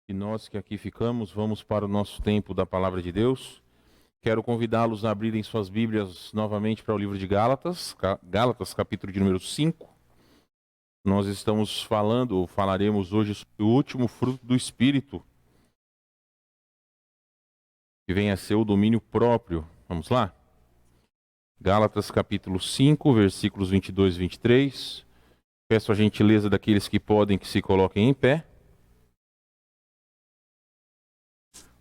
E nós que aqui ficamos, vamos para o nosso tempo da Palavra de Deus. Quero convidá-los a abrirem suas Bíblias novamente para o livro de Gálatas, Gálatas, capítulo de número 5. Nós estamos falaremos hoje sobre o último fruto do Espírito, que vem a ser o domínio próprio. Vamos lá? Gálatas, capítulo 5, versículos 22 e 23. Peço a gentileza daqueles que podem que se coloquem em pé.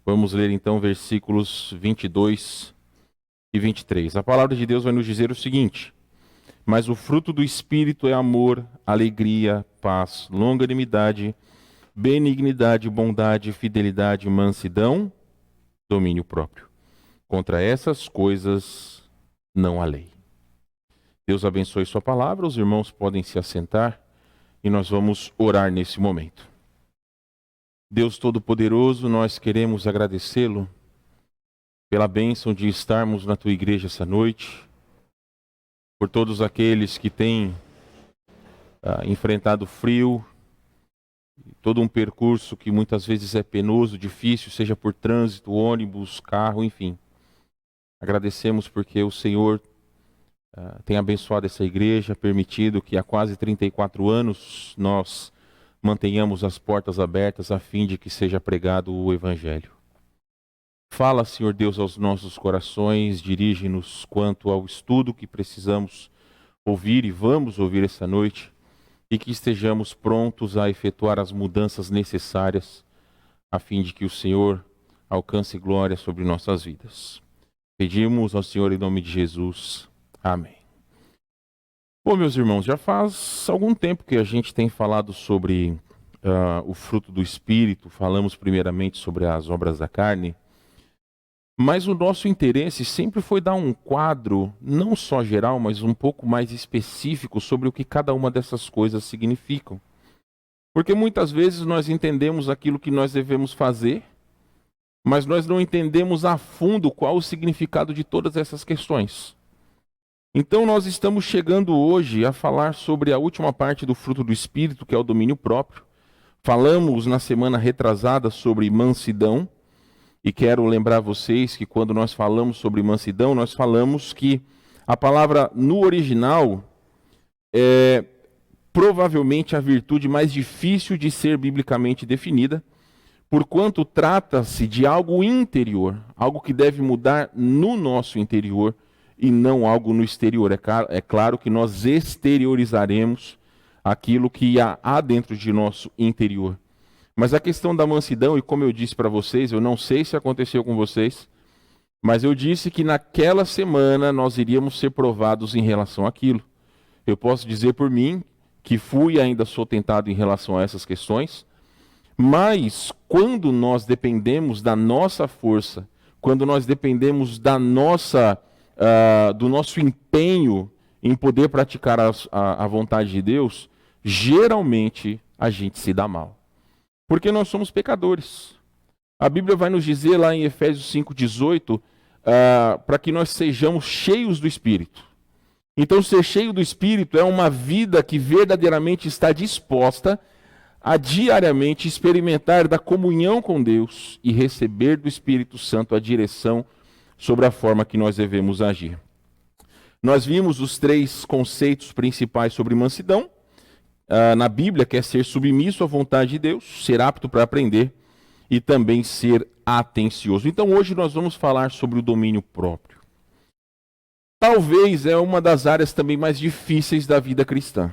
Vamos ler então versículos 22 e 23. A palavra de Deus vai nos dizer o seguinte: mas o fruto do Espírito é amor, alegria, paz, longanimidade, benignidade, bondade, fidelidade, mansidão, domínio próprio. Contra essas coisas não há lei. Deus abençoe sua palavra, os irmãos podem se assentar e nós vamos orar nesse momento. Deus Todo-Poderoso, nós queremos agradecê-lo pela bênção de estarmos na tua igreja essa noite, por todos aqueles que têm enfrentado frio, todo um percurso que muitas vezes é penoso, difícil, seja por trânsito, ônibus, carro, enfim. Agradecemos porque o Senhor tem abençoado essa igreja, permitido que há quase 34 anos nós mantenhamos as portas abertas a fim de que seja pregado o Evangelho. Fala, Senhor Deus, aos nossos corações, dirige-nos quanto ao estudo que precisamos ouvir e vamos ouvir essa noite, e que estejamos prontos a efetuar as mudanças necessárias a fim de que o Senhor alcance glória sobre nossas vidas. Pedimos ao Senhor em nome de Jesus. Amém. Bom, meus irmãos, já faz algum tempo que a gente tem falado sobre o fruto do Espírito, falamos primeiramente sobre as obras da carne, mas o nosso interesse sempre foi dar um quadro, não só geral, mas um pouco mais específico sobre o que cada uma dessas coisas significam. Porque muitas vezes nós entendemos aquilo que nós devemos fazer, mas nós não entendemos a fundo qual o significado de todas essas questões. Então nós estamos chegando hoje a falar sobre a última parte do fruto do Espírito, que é o domínio próprio. Falamos na semana retrasada sobre mansidão, e quero lembrar vocês que quando nós falamos sobre mansidão, nós falamos que a palavra no original é provavelmente a virtude mais difícil de ser biblicamente definida, porquanto trata-se de algo interior, algo que deve mudar no nosso interior, e não algo no exterior. É claro que nós exteriorizaremos aquilo que há dentro de nosso interior. Mas a questão da mansidão, e como eu disse para vocês, eu não sei se aconteceu com vocês, mas eu disse que naquela semana nós iríamos ser provados em relação àquilo. Eu posso dizer por mim que fui e ainda sou tentado em relação a essas questões, mas quando nós dependemos da nossa força, quando nós dependemos do nosso empenho em poder praticar a vontade de Deus, geralmente a gente se dá mal. Porque nós somos pecadores. A Bíblia vai nos dizer lá em Efésios 5,18, para que nós sejamos cheios do Espírito. Então ser cheio do Espírito é uma vida que verdadeiramente está disposta a diariamente experimentar da comunhão com Deus e receber do Espírito Santo a direção sobre a forma que nós devemos agir. Nós vimos os 3 conceitos principais sobre mansidão. Na Bíblia, que é ser submisso à vontade de Deus, ser apto para aprender e também ser atencioso. Então hoje nós vamos falar sobre o domínio próprio. Talvez é uma das áreas também mais difíceis da vida cristã.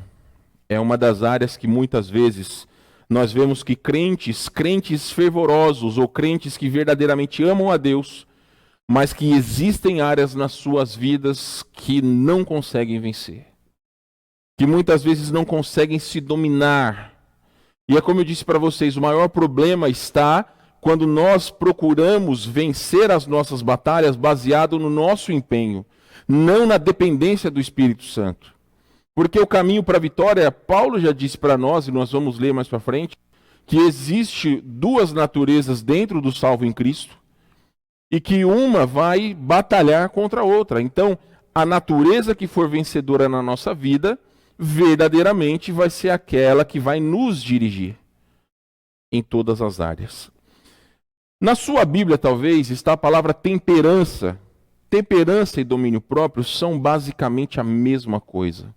É uma das áreas que muitas vezes nós vemos que crentes fervorosos ou crentes que verdadeiramente amam a Deus, mas que existem áreas nas suas vidas que não conseguem vencer, que muitas vezes não conseguem se dominar. E é como eu disse para vocês, o maior problema está quando nós procuramos vencer as nossas batalhas baseado no nosso empenho, não na dependência do Espírito Santo. Porque o caminho para a vitória, Paulo já disse para nós, e nós vamos ler mais para frente, que existe 2 naturezas dentro do salvo em Cristo, e que uma vai batalhar contra a outra. Então, a natureza que for vencedora na nossa vida, verdadeiramente vai ser aquela que vai nos dirigir. em todas as áreas. Na sua Bíblia, talvez, está a palavra temperança. Temperança e domínio próprio são basicamente a mesma coisa.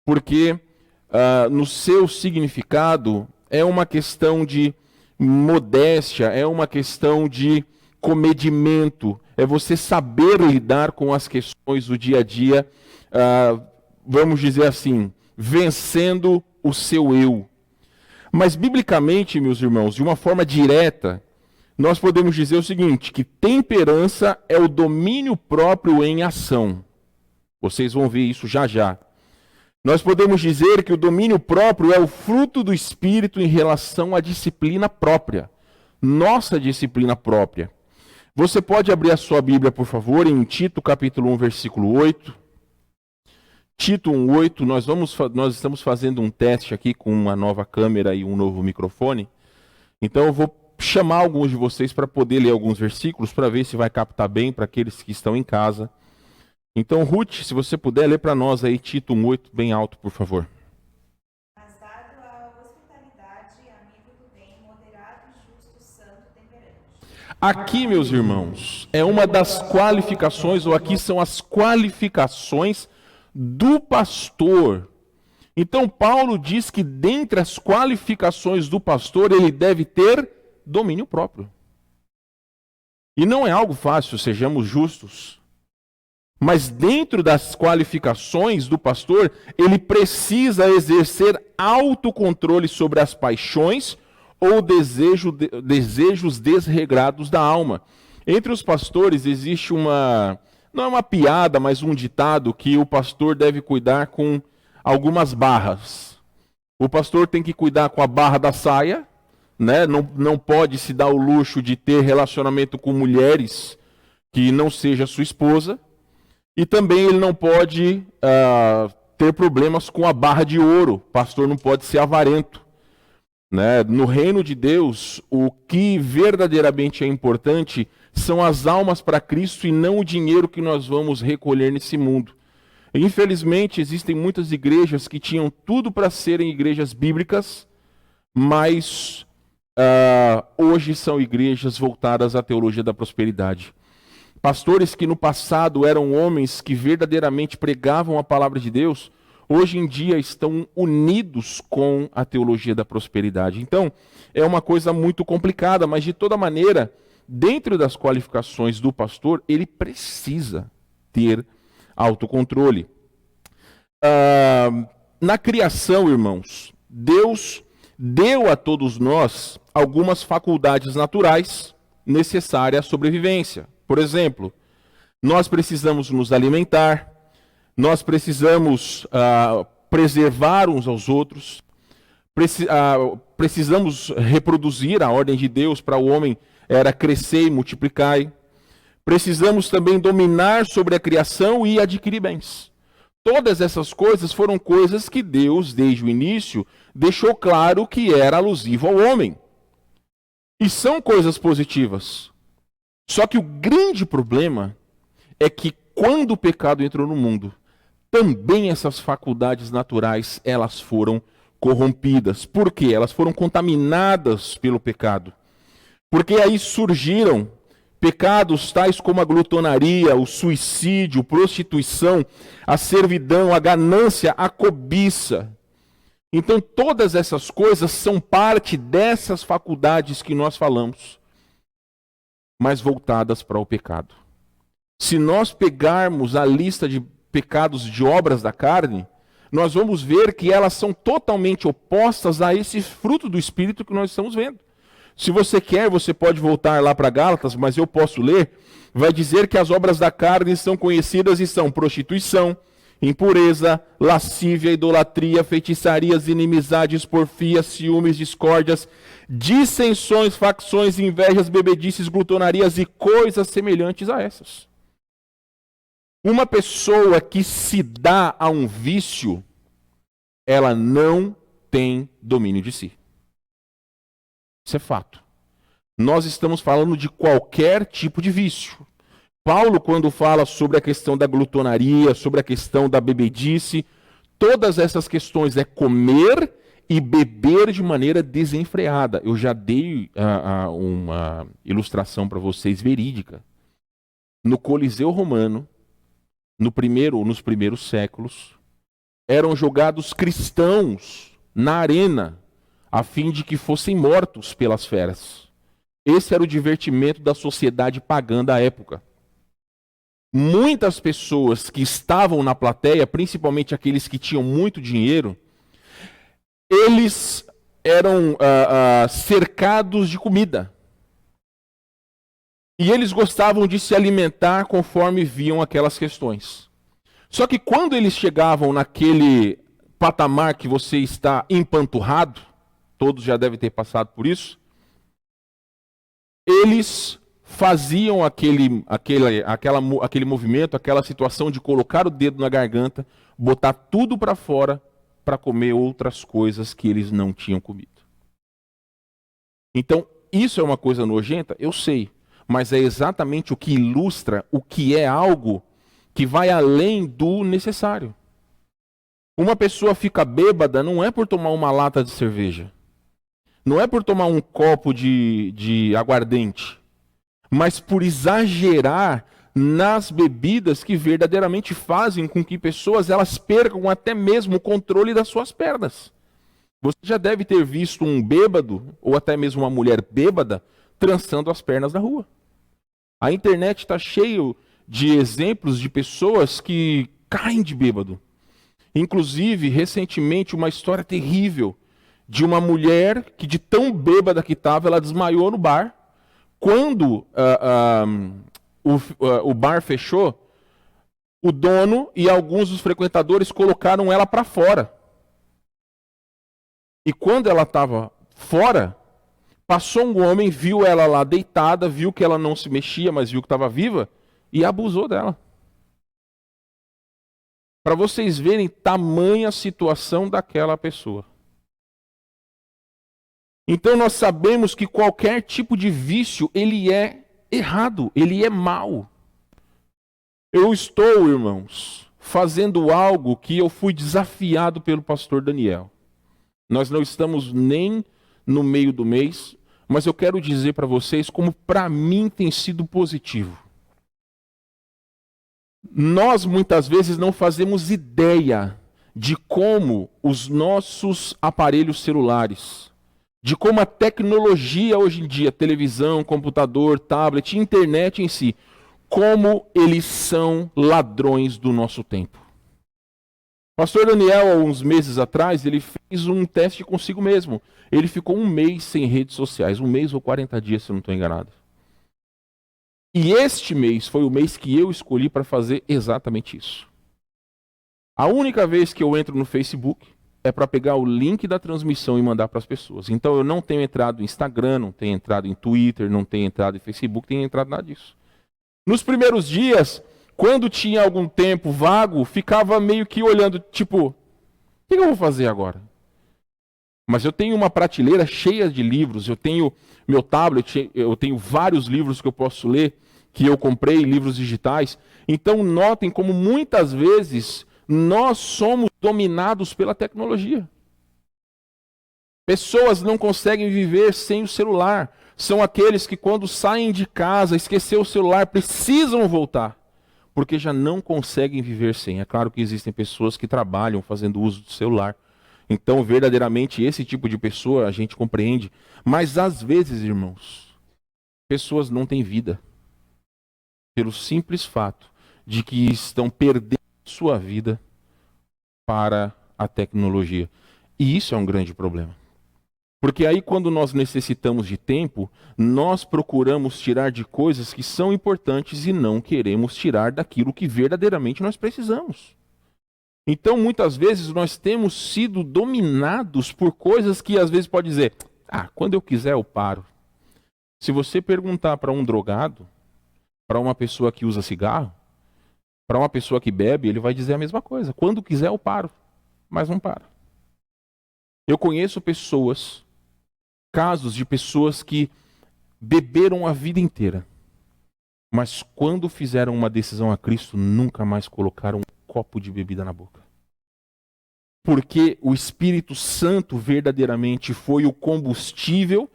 Porque no seu significado é uma questão de modéstia, é uma questão de comedimento, é você saber lidar com as questões do dia a dia, vamos dizer assim, vencendo o seu eu. Mas biblicamente, meus irmãos, de uma forma direta, nós podemos dizer o seguinte, que temperança é o domínio próprio em ação. Vocês vão ver isso já já. Nós podemos dizer que o domínio próprio é o fruto do Espírito em relação à disciplina própria. Nossa disciplina própria. Você pode abrir a sua Bíblia, por favor, em Tito capítulo 1, versículo 8. Tito 1:8, nós estamos fazendo um teste aqui com uma nova câmera e um novo microfone. Então eu vou chamar alguns de vocês para poder ler alguns versículos, para ver se vai captar bem para aqueles que estão em casa. Então, Ruth, se você puder ler para nós aí Tito 1:8, bem alto, por favor. Mas dado a hospitalidade, amigo do bem, moderado, justo, santo, temperante. Aqui, meus irmãos, é uma das qualificações, ou aqui são as qualificações do pastor. Então, Paulo diz que dentre as qualificações do pastor, ele deve ter domínio próprio. E não é algo fácil, sejamos justos. Mas dentro das qualificações do pastor, ele precisa exercer autocontrole sobre as paixões ou desejos desregrados da alma. Entre os pastores existe não é uma piada, mas um ditado que o pastor deve cuidar com algumas barras. O pastor tem que cuidar com a barra da saia, né? Não pode se dar o luxo de ter relacionamento com mulheres que não seja sua esposa. E também ele não pode ter problemas com a barra de ouro. O pastor não pode ser avarento. Né? No reino de Deus, o que verdadeiramente é importante são as almas para Cristo e não o dinheiro que nós vamos recolher nesse mundo. Infelizmente, existem muitas igrejas que tinham tudo para serem igrejas bíblicas, mas hoje são igrejas voltadas à teologia da prosperidade. Pastores que no passado eram homens que verdadeiramente pregavam a palavra de Deus, hoje em dia estão unidos com a teologia da prosperidade. Então, é uma coisa muito complicada, mas de toda maneira, dentro das qualificações do pastor, ele precisa ter autocontrole. Na criação, irmãos, Deus deu a todos nós algumas faculdades naturais necessárias à sobrevivência. Por exemplo, nós precisamos nos alimentar, nós precisamos preservar uns aos outros, precisamos reproduzir. A ordem de Deus para o homem era crescer e multiplicar. Precisamos também dominar sobre a criação e adquirir bens. Todas essas coisas foram coisas que Deus, desde o início, deixou claro que era alusivo ao homem. E são coisas positivas. Só que o grande problema é que quando o pecado entrou no mundo, também essas faculdades naturais, elas foram corrompidas. Por quê? Elas foram contaminadas pelo pecado. Porque aí surgiram pecados tais como a glutonaria, o suicídio, prostituição, a servidão, a ganância, a cobiça. Então todas essas coisas são parte dessas faculdades que nós falamos, mas voltadas para o pecado. Se nós pegarmos a lista de pecados de obras da carne, nós vamos ver que elas são totalmente opostas a esse fruto do Espírito que nós estamos vendo. Se você quer, você pode voltar lá para Gálatas, mas eu posso ler. Vai dizer que as obras da carne são conhecidas e são prostituição, impureza, lascívia, idolatria, feitiçarias, inimizades, porfias, ciúmes, discórdias, dissensões, facções, invejas, bebedices, glutonarias e coisas semelhantes a essas. Uma pessoa que se dá a um vício, ela não tem domínio de si. Isso é fato. Nós estamos falando de qualquer tipo de vício. Paulo, quando fala sobre a questão da glutonaria, sobre a questão da bebedice, todas essas questões é comer e beber de maneira desenfreada. Eu já dei uma ilustração para vocês verídica. No Coliseu Romano, nos primeiros séculos, eram jogados cristãos na arena, a fim de que fossem mortos pelas feras. Esse era o divertimento da sociedade pagã da época. Muitas pessoas que estavam na plateia, principalmente aqueles que tinham muito dinheiro, eles eram cercados de comida. E eles gostavam de se alimentar conforme viam aquelas questões. Só que quando eles chegavam naquele patamar que você está empanturrado, todos já devem ter passado por isso, eles faziam aquele movimento, aquela situação de colocar o dedo na garganta, botar tudo para fora para comer outras coisas que eles não tinham comido. Então, isso é uma coisa nojenta? Eu sei, mas é exatamente o que ilustra o que é algo que vai além do necessário. Uma pessoa fica bêbada não é por tomar uma lata de cerveja, não é por tomar um copo de aguardente, mas por exagerar nas bebidas que verdadeiramente fazem com que pessoas elas percam até mesmo o controle das suas pernas. Você já deve ter visto um bêbado, ou até mesmo uma mulher bêbada, trançando as pernas na rua. A internet está cheio de exemplos de pessoas que caem de bêbado. Inclusive, recentemente, uma história terrível de uma mulher que, de tão bêbada que estava, ela desmaiou no bar. Quando o bar fechou, o dono e alguns dos frequentadores colocaram ela para fora. E quando ela estava fora, passou um homem, viu ela lá deitada, viu que ela não se mexia, mas viu que estava viva, e abusou dela. Para vocês verem tamanha situação daquela pessoa. Então nós sabemos que qualquer tipo de vício, ele é errado, ele é mau. Eu estou, irmãos, fazendo algo que eu fui desafiado pelo pastor Daniel. Nós não estamos nem no meio do mês, mas eu quero dizer para vocês como para mim tem sido positivo. Nós muitas vezes não fazemos ideia de como os nossos aparelhos celulares, de como a tecnologia hoje em dia, televisão, computador, tablet, internet em si, como eles são ladrões do nosso tempo. Pastor Daniel, há uns meses atrás, ele fez um teste consigo mesmo. Ele ficou um mês sem redes sociais, um mês ou 40 dias, se eu não estou enganado. E este mês foi o mês que eu escolhi para fazer exatamente isso. A única vez que eu entro no Facebook é para pegar o link da transmissão e mandar para as pessoas. Então eu não tenho entrado no Instagram, não tenho entrado em Twitter, não tenho entrado em Facebook, não tenho entrado nada disso. Nos primeiros dias, quando tinha algum tempo vago, ficava meio que olhando, tipo, o que eu vou fazer agora? Mas eu tenho uma prateleira cheia de livros, eu tenho meu tablet, eu tenho vários livros que eu posso ler, que eu comprei, livros digitais. Então notem como muitas vezes nós somos dominados pela tecnologia. Pessoas não conseguem viver sem o celular. São aqueles que quando saem de casa, esquecer o celular, precisam voltar. Porque já não conseguem viver sem. É claro que existem pessoas que trabalham fazendo uso do celular. Então, verdadeiramente, esse tipo de pessoa a gente compreende. Mas, às vezes, irmãos, pessoas não têm vida. Pelo simples fato de que estão perdendo sua vida para a tecnologia. E isso é um grande problema. Porque aí, quando nós necessitamos de tempo, nós procuramos tirar de coisas que são importantes e não queremos tirar daquilo que verdadeiramente nós precisamos. Então, muitas vezes, nós temos sido dominados por coisas que, às vezes, pode dizer, quando eu quiser, eu paro. Se você perguntar para um drogado, para uma pessoa que usa cigarro, para uma pessoa que bebe, ele vai dizer a mesma coisa. Quando quiser, eu paro. Mas não para. Eu conheço casos de pessoas que beberam a vida inteira, mas quando fizeram uma decisão a Cristo, nunca mais colocaram um copo de bebida na boca. porque o Espírito Santo verdadeiramente foi o combustível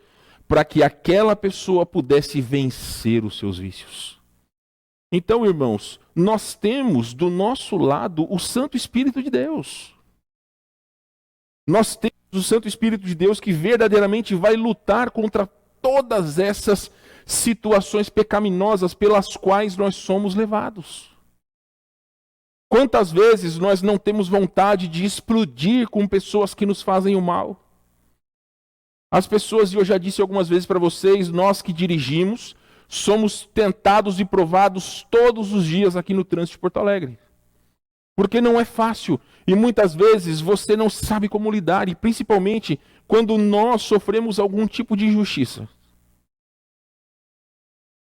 para que aquela pessoa pudesse vencer os seus vícios. Então, irmãos, nós temos do nosso lado o Santo Espírito de Deus. Nós temos o Santo Espírito de Deus que verdadeiramente vai lutar contra todas essas situações pecaminosas pelas quais nós somos levados. Quantas vezes nós não temos vontade de explodir com pessoas que nos fazem o mal? As pessoas, e eu já disse algumas vezes para vocês, nós que dirigimos, somos tentados e provados todos os dias aqui no trânsito de Porto Alegre. Porque não é fácil e muitas vezes você não sabe como lidar, e principalmente quando nós sofremos algum tipo de injustiça.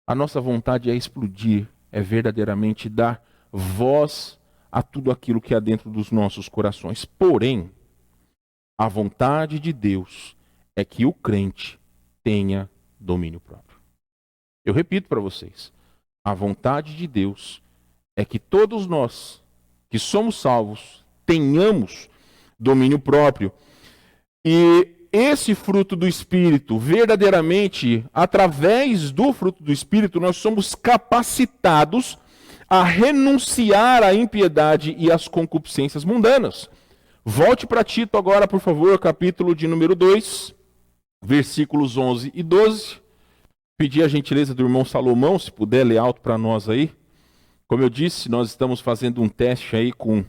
A nossa vontade é explodir, é verdadeiramente dar voz a tudo aquilo que há dentro dos nossos corações. Porém, a vontade de Deus é que o crente tenha domínio próprio. Eu repito para vocês, a vontade de Deus é que todos nós que somos salvos tenhamos domínio próprio. E esse fruto do Espírito, verdadeiramente, através do fruto do Espírito, nós somos capacitados a renunciar à impiedade e às concupiscências mundanas. Volte para Tito agora, por favor, capítulo de número 2, versículos 11 e 12. Pedir a gentileza do irmão Salomão, se puder ler alto para nós aí. Como eu disse, nós estamos fazendo um teste aí com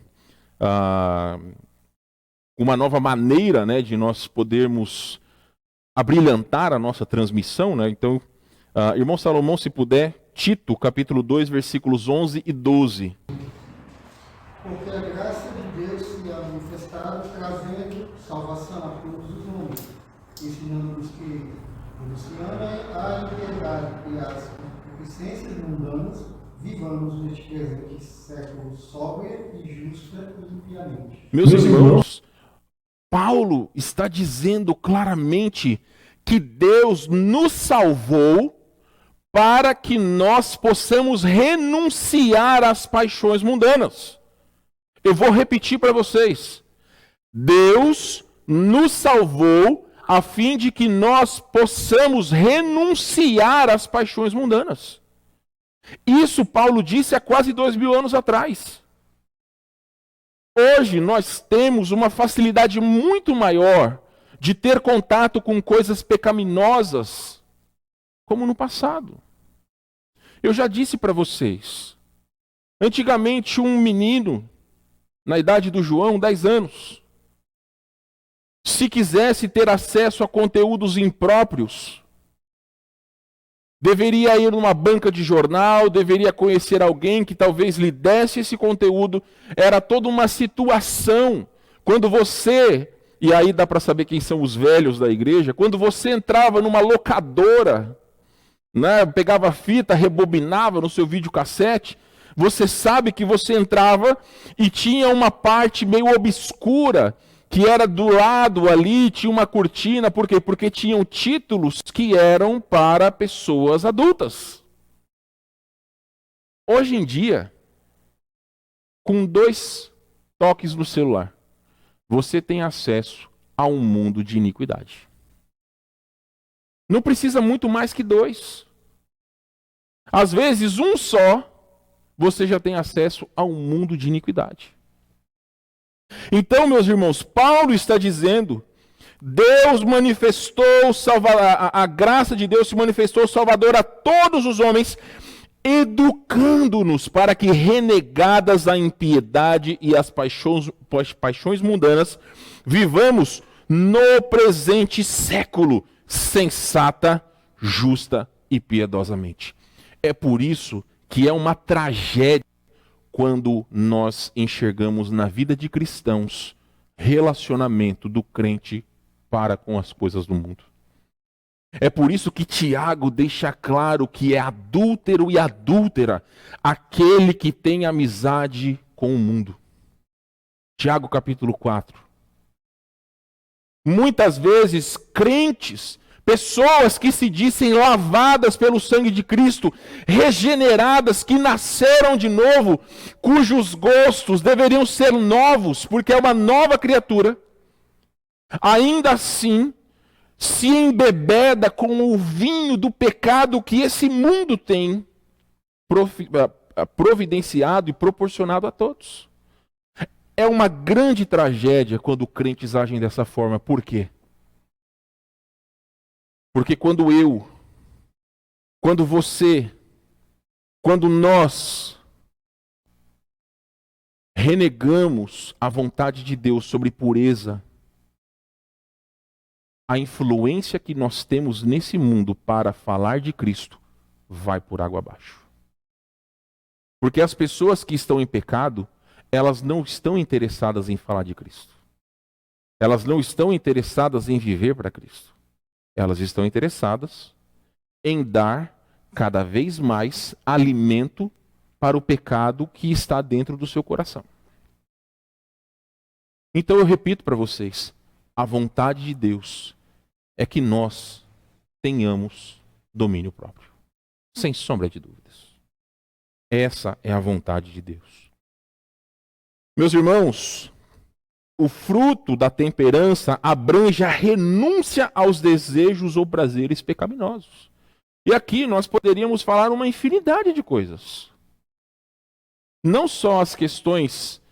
uma nova maneira, né, de nós podermos abrilhantar a nossa transmissão, né? Então, irmão Salomão, se puder, Tito, capítulo 2, versículos 11 e 12. Porque a graça de Deus se há manifestado, trazendo salvação a todos os homens, ensinando-nos que, quando se ama a impiedade e as concupiscências mundanas, vivamos neste presente século sóbria e justa e impiamente. Meus irmãos, Paulo está dizendo claramente que Deus nos salvou para que nós possamos renunciar às paixões mundanas. Eu vou repetir para vocês. Deus nos salvou a fim de que nós possamos renunciar às paixões mundanas. Isso Paulo disse há quase 2000 anos atrás. Hoje nós temos uma facilidade muito maior de ter contato com coisas pecaminosas, como no passado. Eu já disse para vocês, antigamente um menino, na idade do João, 10 anos, se quisesse ter acesso a conteúdos impróprios, deveria ir numa banca de jornal, deveria conhecer alguém que talvez lhe desse esse conteúdo. Era toda uma situação. Quando você, e aí dá para saber quem são os velhos da igreja, quando você entrava numa locadora, né, pegava a fita, rebobinava no seu videocassete, você sabe que você entrava e tinha uma parte meio obscura, que era do lado ali, tinha uma cortina. Por quê? Porque tinham títulos que eram para pessoas adultas. Hoje em dia, com 2 toques no celular, você tem acesso a um mundo de iniquidade. Não precisa muito mais que 2. Às vezes, um só, você já tem acesso a um mundo de iniquidade. Então, meus irmãos, Paulo está dizendo, Deus manifestou, a graça de Deus se manifestou salvador a todos os homens, educando-nos para que, renegadas a impiedade e as paixões mundanas, vivamos no presente século, sensata, justa e piedosamente. É por isso que é uma tragédia quando nós enxergamos na vida de cristãos relacionamento do crente para com as coisas do mundo. É por isso que Tiago deixa claro que é adúltero e adúltera aquele que tem amizade com o mundo. Tiago capítulo 4. Muitas vezes crentes Pessoas que se dizem lavadas pelo sangue de Cristo, regeneradas, que nasceram de novo, cujos gostos deveriam ser novos, porque é uma nova criatura, ainda assim se embebeda com o vinho do pecado que esse mundo tem providenciado e proporcionado a todos. É uma grande tragédia quando crentes agem dessa forma. Por quê? Porque quando você, quando nós renegamos a vontade de Deus sobre pureza, a influência que nós temos nesse mundo para falar de Cristo vai por água abaixo. Porque as pessoas que estão em pecado, elas não estão interessadas em falar de Cristo. Elas não estão interessadas em viver para Cristo. Elas estão interessadas em dar cada vez mais alimento para o pecado que está dentro do seu coração. Então eu repito para vocês, a vontade de Deus é que nós tenhamos domínio próprio, sem sombra de dúvidas. Essa é a vontade de Deus. Meus irmãos, o fruto da temperança abrange a renúncia aos desejos ou prazeres pecaminosos. E aqui nós poderíamos falar uma infinidade de coisas. Não só as questões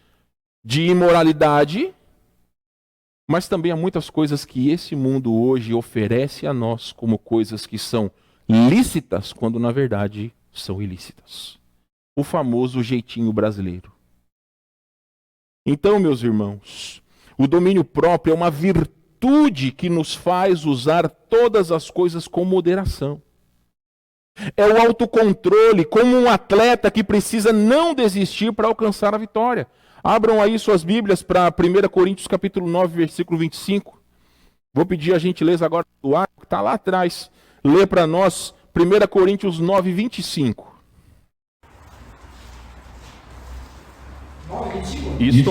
de imoralidade, mas também há muitas coisas que esse mundo hoje oferece a nós como coisas que são lícitas, quando na verdade são ilícitas. O famoso jeitinho brasileiro. Então, meus irmãos, o domínio próprio é uma virtude que nos faz usar todas as coisas com moderação. É o autocontrole, como um atleta que precisa não desistir para alcançar a vitória. Abram aí suas Bíblias para 1 Coríntios capítulo 9, versículo 25. Vou pedir a gentileza agora do ar, que está lá atrás. Lê para nós 1 Coríntios 9, 25. 9:25? Isso.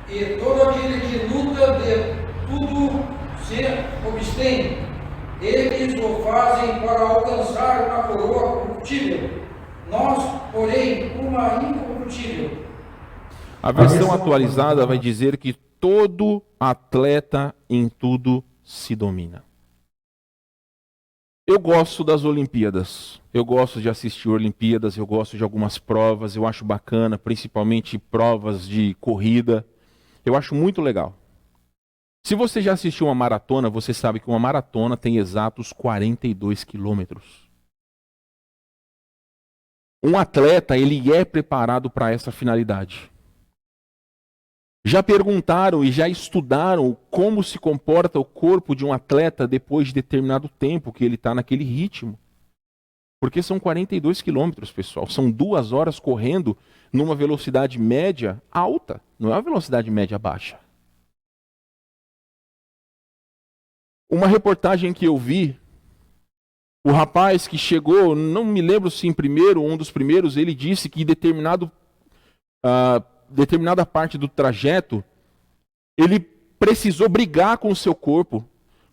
E todo aquele que luta de tudo se abstém, eles o fazem para alcançar uma coroa corruptível, nós, porém, uma incorruptível. A versão atualizada vai dizer que todo atleta em tudo se domina. Eu gosto das Olimpíadas, eu gosto de assistir Olimpíadas, eu gosto de algumas provas, eu acho bacana, principalmente provas de corrida, eu acho muito legal. Se você já assistiu uma maratona, você sabe que uma maratona tem exatos 42 quilômetros. Um atleta, ele é preparado para essa finalidade. Já perguntaram e já estudaram como se comporta o corpo de um atleta depois de determinado tempo que ele está naquele ritmo. Porque são 42 quilômetros, pessoal. São 2 horas correndo numa velocidade média alta. Não é uma velocidade média baixa. Uma reportagem que eu vi, o rapaz que chegou, não me lembro se em primeiro ou um dos primeiros, ele disse que determinada parte do trajeto, ele precisou brigar com o seu corpo,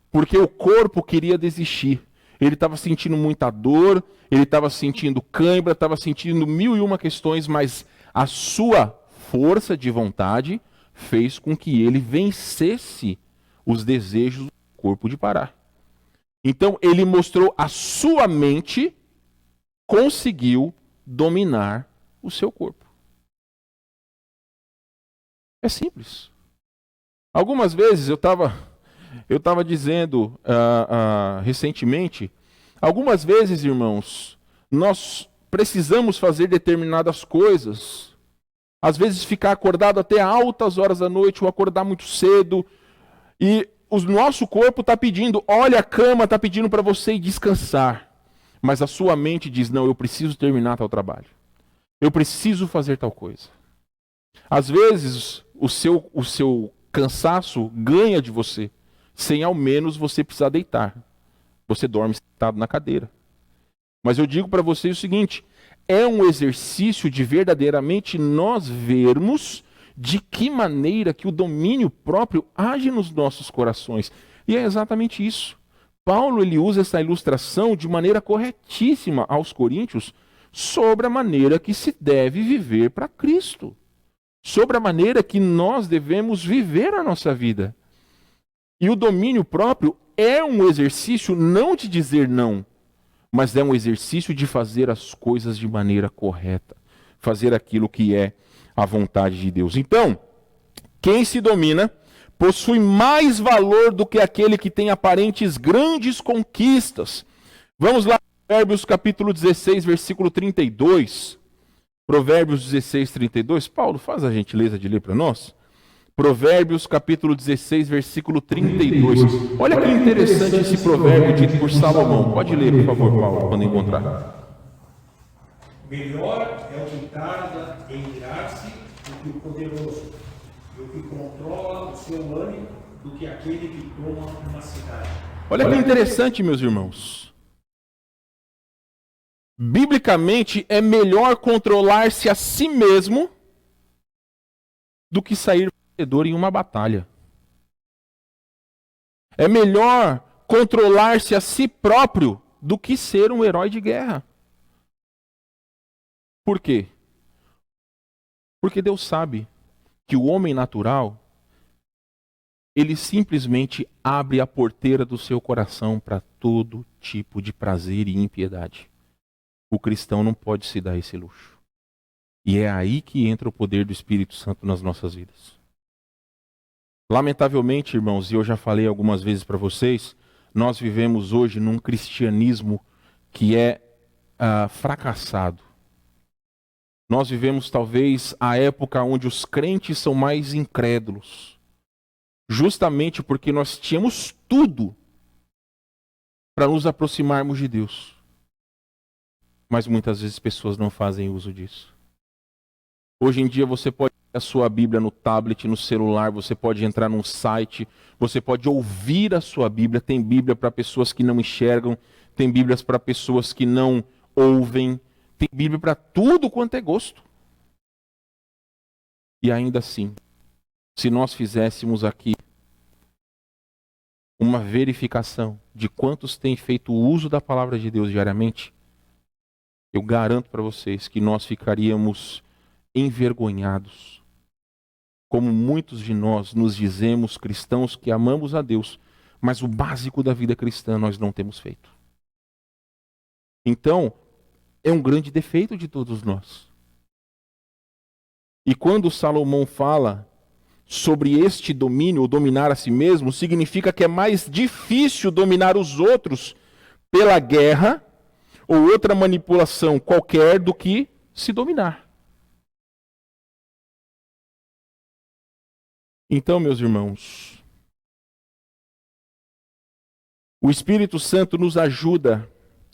porque o corpo queria desistir. Ele estava sentindo muita dor, ele estava sentindo cãibra, estava sentindo 1001 questões, mas a sua força de vontade fez com que ele vencesse os desejos do corpo de parar. Então ele mostrou a sua mente conseguiu dominar o seu corpo. É simples. Algumas vezes eu estava dizendo recentemente, algumas vezes, irmãos, nós precisamos fazer determinadas coisas. Às vezes ficar acordado até altas horas da noite ou acordar muito cedo. E o nosso corpo está pedindo, olha a cama, está pedindo para você ir descansar. Mas a sua mente diz, não, eu preciso terminar tal trabalho. Eu preciso fazer tal coisa. Às vezes o seu cansaço ganha de você, sem ao menos você precisar deitar. Você dorme sentado na cadeira. Mas eu digo para vocês o seguinte, é um exercício de verdadeiramente nós vermos de que maneira que o domínio próprio age nos nossos corações. E é exatamente isso. Paulo ele usa essa ilustração de maneira corretíssima aos coríntios sobre a maneira que se deve viver para Cristo. Sobre a maneira que nós devemos viver a nossa vida. E o domínio próprio é um exercício não de dizer não, mas é um exercício de fazer as coisas de maneira correta. Fazer aquilo que é a vontade de Deus. Então, quem se domina possui mais valor do que aquele que tem aparentes grandes conquistas. Vamos lá, Provérbios capítulo 16, versículo 32. Provérbios 16, 32. Paulo, faz a gentileza de ler para nós. Provérbios capítulo 16, versículo 32. Olha que interessante esse provérbio dito por Salomão. Pode ler, por favor, Paulo, quando encontrar. Melhor é o que tarda em irar-se do que o poderoso, e o que controla o seu ânimo do que aquele que toma uma cidade. Olha que interessante, meus irmãos. Biblicamente, é melhor controlar-se a si mesmo do que sair vencedor em uma batalha. É melhor controlar-se a si próprio do que ser um herói de guerra. Por quê? Porque Deus sabe que o homem natural, ele simplesmente abre a porteira do seu coração para todo tipo de prazer e impiedade. O cristão não pode se dar esse luxo. E é aí que entra o poder do Espírito Santo nas nossas vidas. Lamentavelmente, irmãos, e eu já falei algumas vezes para vocês, nós vivemos hoje num cristianismo que é fracassado. Nós vivemos talvez a época onde os crentes são mais incrédulos. Justamente porque nós tínhamos tudo para nos aproximarmos de Deus. Mas muitas vezes pessoas não fazem uso disso. Hoje em dia você pode ter a sua Bíblia no tablet, no celular, você pode entrar num site, você pode ouvir a sua Bíblia. Tem Bíblia para pessoas que não enxergam, tem Bíblias para pessoas que não ouvem, tem Bíblia para tudo quanto é gosto. E ainda assim, se nós fizéssemos aqui uma verificação de quantos têm feito uso da palavra de Deus diariamente, eu garanto para vocês que nós ficaríamos envergonhados. Como muitos de nós nos dizemos cristãos que amamos a Deus, mas o básico da vida cristã nós não temos feito. Então, é um grande defeito de todos nós. E quando Salomão fala sobre este domínio, ou dominar a si mesmo, significa que é mais difícil dominar os outros pela guerra ou outra manipulação qualquer do que se dominar. Então, meus irmãos, o Espírito Santo nos ajuda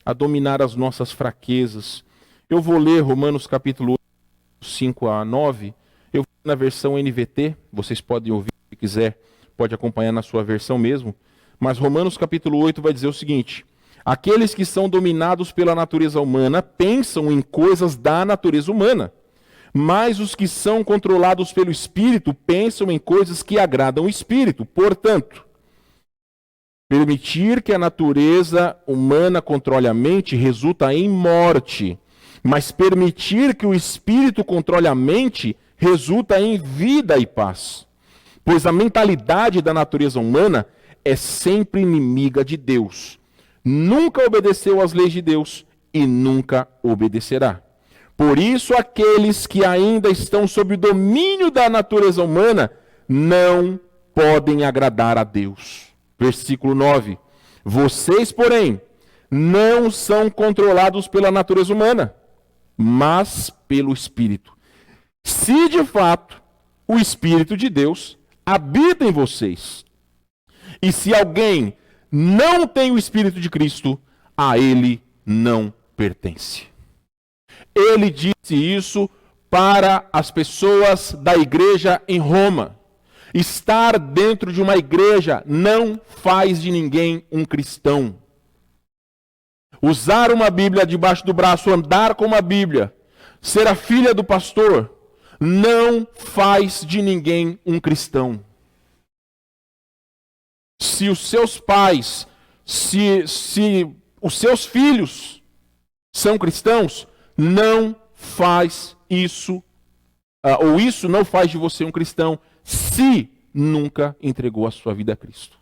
a dominar as nossas fraquezas. Eu vou ler Romanos capítulo 8, 5 a 9. Eu vou na versão NVT, vocês podem ouvir se quiser, pode acompanhar na sua versão mesmo. Mas Romanos capítulo 8 vai dizer o seguinte: aqueles que são dominados pela natureza humana pensam em coisas da natureza humana, mas os que são controlados pelo Espírito pensam em coisas que agradam o Espírito. Portanto, permitir que a natureza humana controle a mente resulta em morte, mas permitir que o Espírito controle a mente resulta em vida e paz. Pois a mentalidade da natureza humana é sempre inimiga de Deus. Nunca obedeceu às leis de Deus e nunca obedecerá. Por isso, aqueles que ainda estão sob o domínio da natureza humana não podem agradar a Deus. Versículo 9. Vocês, porém, não são controlados pela natureza humana, mas pelo Espírito. Se de fato o Espírito de Deus habita em vocês. E se alguém não tem o Espírito de Cristo, a ele não pertence. Ele disse isso para as pessoas da igreja em Roma. Estar dentro de uma igreja não faz de ninguém um cristão. usar uma Bíblia debaixo do braço, andar com uma Bíblia, ser a filha do pastor, não faz de ninguém um cristão. Se os seus pais, se os seus filhos são cristãos, não faz isso, ou isso não faz de você um cristão, se nunca entregou a sua vida a Cristo.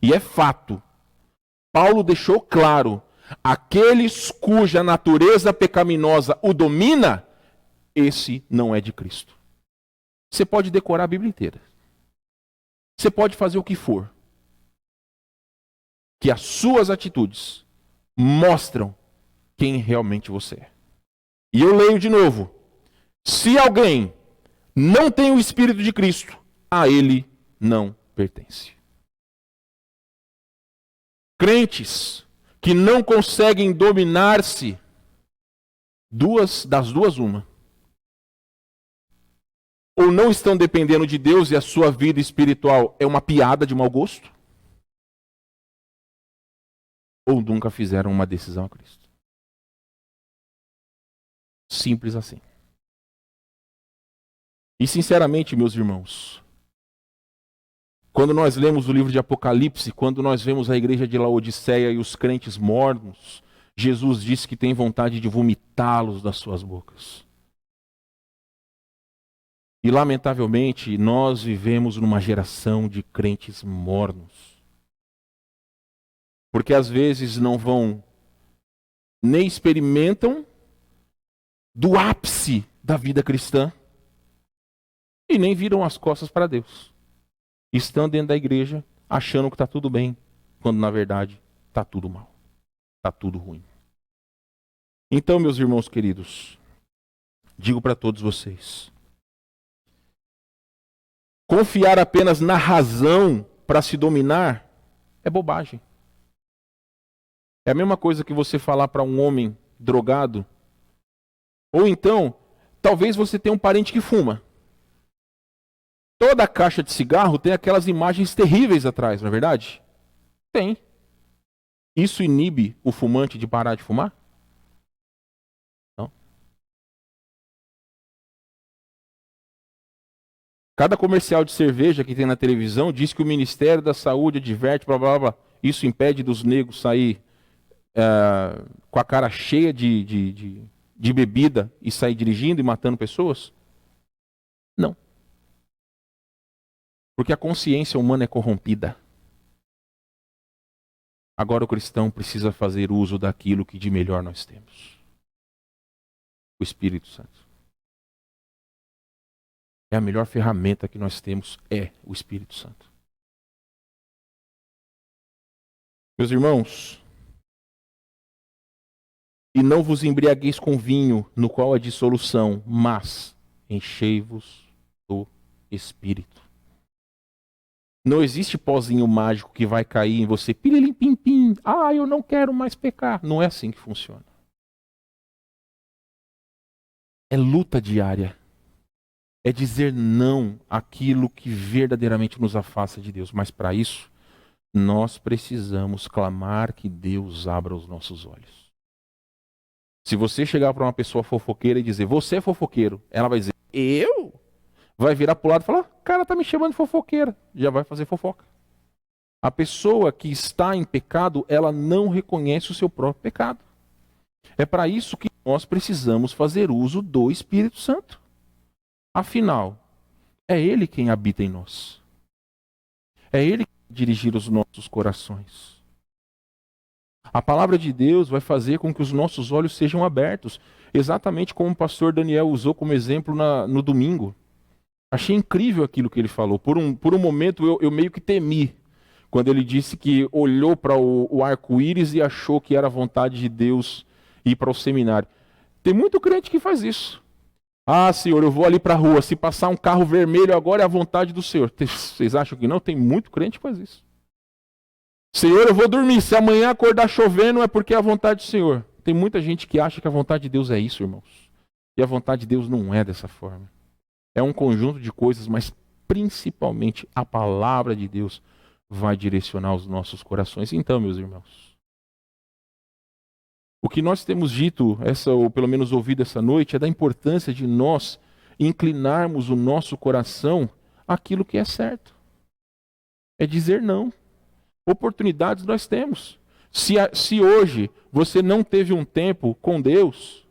E é fato, Paulo deixou claro, aqueles cuja natureza pecaminosa o domina, esse não é de Cristo. Você pode decorar a Bíblia inteira. Você pode fazer o que for. Que as suas atitudes mostram quem realmente você é. E eu leio de novo. Se alguém não tem o Espírito de Cristo, a ele não pertence. Crentes que não conseguem dominar-se, das duas uma. Ou não estão dependendo de Deus e a sua vida espiritual é uma piada de mau gosto, ou nunca fizeram uma decisão a Cristo. Simples assim. E sinceramente, meus irmãos, quando nós lemos o livro de Apocalipse, quando nós vemos a igreja de Laodiceia e os crentes mornos, Jesus disse que tem vontade de vomitá-los das suas bocas. E lamentavelmente, nós vivemos numa geração de crentes mornos. Porque às vezes não vão, nem experimentam do ápice da vida cristã e nem viram as costas para Deus. Estão dentro da igreja achando que está tudo bem, quando na verdade está tudo mal, está tudo ruim. Então, meus irmãos queridos, digo para todos vocês, confiar apenas na razão para se dominar é bobagem. É a mesma coisa que você falar para um homem drogado, ou então, talvez você tenha um parente que fuma. Toda a caixa de cigarro tem aquelas imagens terríveis atrás, não é verdade? Tem. Isso inibe o fumante de parar de fumar? Não. Cada comercial de cerveja que tem na televisão diz que o Ministério da Saúde adverte, blá blá blá. Isso impede dos negros sair com a cara cheia de bebida e sair dirigindo e matando pessoas? Não. Porque a consciência humana é corrompida. Agora o cristão precisa fazer uso daquilo que de melhor nós temos. O Espírito Santo. É a melhor ferramenta que nós temos, é o Espírito Santo. Meus irmãos, e não vos embriagueis com vinho, no qual há dissolução, mas enchei-vos do Espírito. Não existe pozinho mágico que vai cair em você, pirilim pim pim, eu não quero mais pecar. Não é assim que funciona. É luta diária. É dizer não àquilo que verdadeiramente nos afasta de Deus. Mas para isso, nós precisamos clamar que Deus abra os nossos olhos. Se você chegar para uma pessoa fofoqueira e dizer, você é fofoqueiro, ela vai dizer, eu? Vai virar para o lado e falar, cara, tá me chamando de fofoqueira. Já vai fazer fofoca. A pessoa que está em pecado, ela não reconhece o seu próprio pecado. É para isso que nós precisamos fazer uso do Espírito Santo. Afinal, é Ele quem habita em nós. É Ele que vai dirigir os nossos corações. A palavra de Deus vai fazer com que os nossos olhos sejam abertos, exatamente como o pastor Daniel usou como exemplo no domingo. Achei incrível aquilo que ele falou. Por um momento eu meio que temi, quando ele disse que olhou para o arco-íris e achou que era a vontade de Deus ir para o seminário. Tem muito crente que faz isso. Senhor, eu vou ali para a rua, se passar um carro vermelho agora é a vontade do Senhor. Vocês acham que não? Tem muito crente que faz isso. Senhor, eu vou dormir, se amanhã acordar chovendo é porque é a vontade do Senhor. Tem muita gente que acha que a vontade de Deus é isso, irmãos. E a vontade de Deus não é dessa forma. É um conjunto de coisas, mas principalmente a palavra de Deus vai direcionar os nossos corações. Então, meus irmãos, O que nós temos dito, ou pelo menos ouvido essa noite, é da importância de nós inclinarmos o nosso coração àquilo que é certo. É dizer não. Oportunidades nós temos. Se hoje você não teve um tempo com Deus,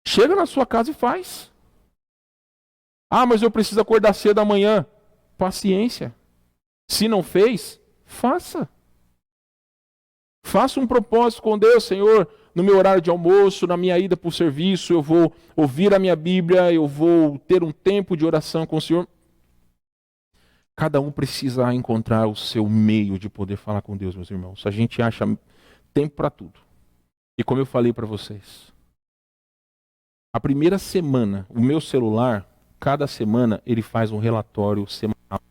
chega na sua casa e faz. Ah, mas eu preciso acordar cedo amanhã. Paciência. Se não fez, faça. Faça um propósito com Deus, Senhor, no meu horário de almoço, na minha ida para o serviço, eu vou ouvir a minha Bíblia, eu vou ter um tempo de oração com o Senhor. Cada um precisa encontrar o seu meio de poder falar com Deus, meus irmãos. A gente acha tempo para tudo. E como eu falei para vocês, a primeira semana, o meu celular, cada semana, ele faz um relatório semanal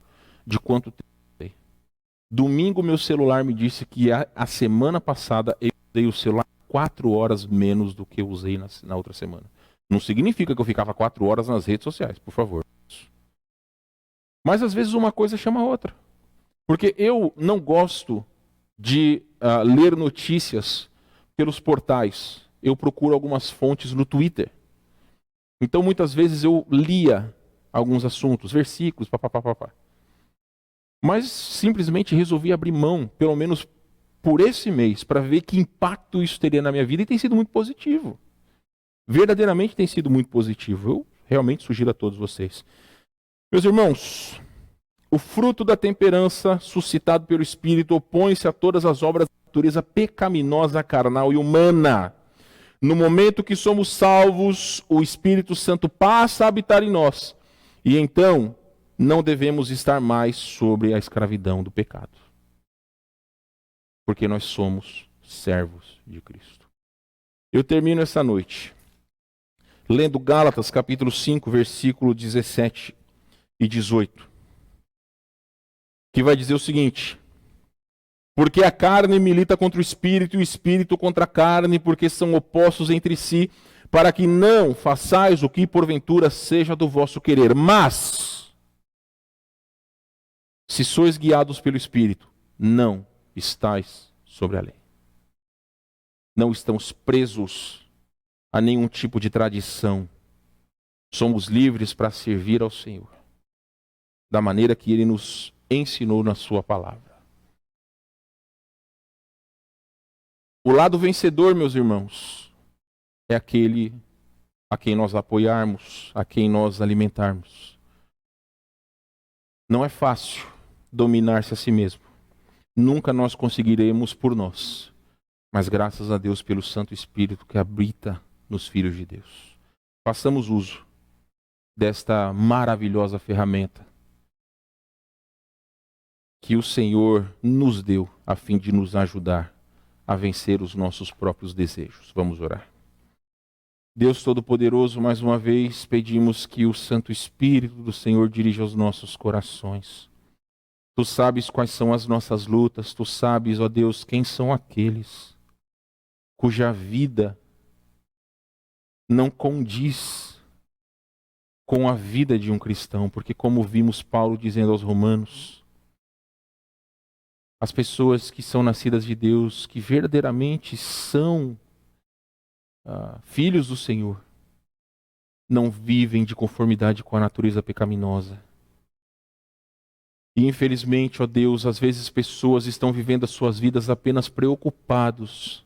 de quanto tempo eu usei. Domingo, meu celular me disse que a semana passada eu usei o celular 4 horas menos do que eu usei na outra semana. Não significa que eu ficava 4 horas nas redes sociais, por favor. Mas às vezes uma coisa chama a outra. Porque eu não gosto de ler notícias pelos portais. Eu procuro algumas fontes no Twitter. Então muitas vezes eu lia alguns assuntos, versículos, papapá. Mas simplesmente resolvi abrir mão, pelo menos por esse mês, para ver que impacto isso teria na minha vida, e tem sido muito positivo. Verdadeiramente tem sido muito positivo. Eu realmente sugiro a todos vocês. Meus irmãos, o fruto da temperança suscitado pelo Espírito opõe-se a todas as obras da natureza pecaminosa, carnal e humana. No momento que somos salvos, o Espírito Santo passa a habitar em nós. E então, não devemos estar mais sobre a escravidão do pecado. Porque nós somos servos de Cristo. Eu termino essa noite lendo Gálatas capítulo 5, versículo 17 e 18. Que vai dizer o seguinte: porque a carne milita contra o Espírito e o Espírito contra a carne, porque são opostos entre si, para que não façais o que porventura seja do vosso querer. Mas, se sois guiados pelo Espírito, não estáis sobre a lei. Não estamos presos a nenhum tipo de tradição. Somos livres para servir ao Senhor, da maneira que Ele nos ensinou na sua palavra. O lado vencedor, meus irmãos, é aquele a quem nós apoiarmos, a quem nós alimentarmos. Não é fácil dominar-se a si mesmo. Nunca nós conseguiremos por nós. Mas graças a Deus pelo Santo Espírito que habita nos filhos de Deus. Façamos uso desta maravilhosa ferramenta que o Senhor nos deu a fim de nos ajudar a vencer os nossos próprios desejos. Vamos orar. Deus Todo-Poderoso, mais uma vez pedimos que o Santo Espírito do Senhor dirija os nossos corações. Tu sabes quais são as nossas lutas, tu sabes, ó Deus, quem são aqueles cuja vida não condiz com a vida de um cristão, porque como vimos Paulo dizendo aos Romanos, as pessoas que são nascidas de Deus, que verdadeiramente são filhos do Senhor, não vivem de conformidade com a natureza pecaminosa. E infelizmente, ó Deus, às vezes pessoas estão vivendo as suas vidas apenas preocupados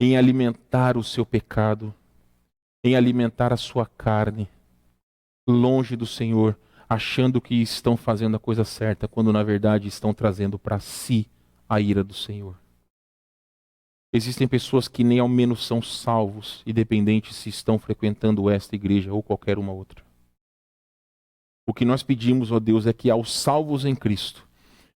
em alimentar o seu pecado, em alimentar a sua carne, longe do Senhor, achando que estão fazendo a coisa certa, quando na verdade estão trazendo para si a ira do Senhor. Existem pessoas que nem ao menos são salvos, independente se estão frequentando esta igreja ou qualquer uma outra. O que nós pedimos, ó Deus, é que aos salvos em Cristo,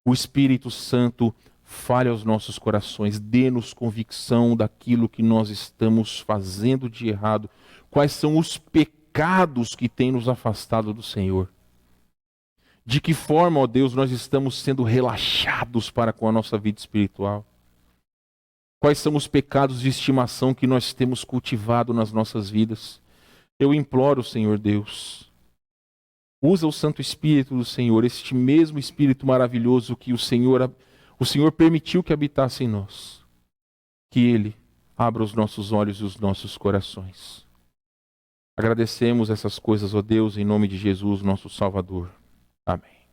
o Espírito Santo fale aos nossos corações, dê-nos convicção daquilo que nós estamos fazendo de errado, quais são os pecados que têm nos afastado do Senhor. De que forma, ó Deus, nós estamos sendo relaxados para com a nossa vida espiritual? Quais são os pecados de estimação que nós temos cultivado nas nossas vidas? Eu imploro, Senhor Deus, usa o Santo Espírito do Senhor, este mesmo Espírito maravilhoso que o Senhor permitiu que habitasse em nós. que Ele abra os nossos olhos e os nossos corações. Agradecemos essas coisas, ó Deus, em nome de Jesus, nosso Salvador. Amém.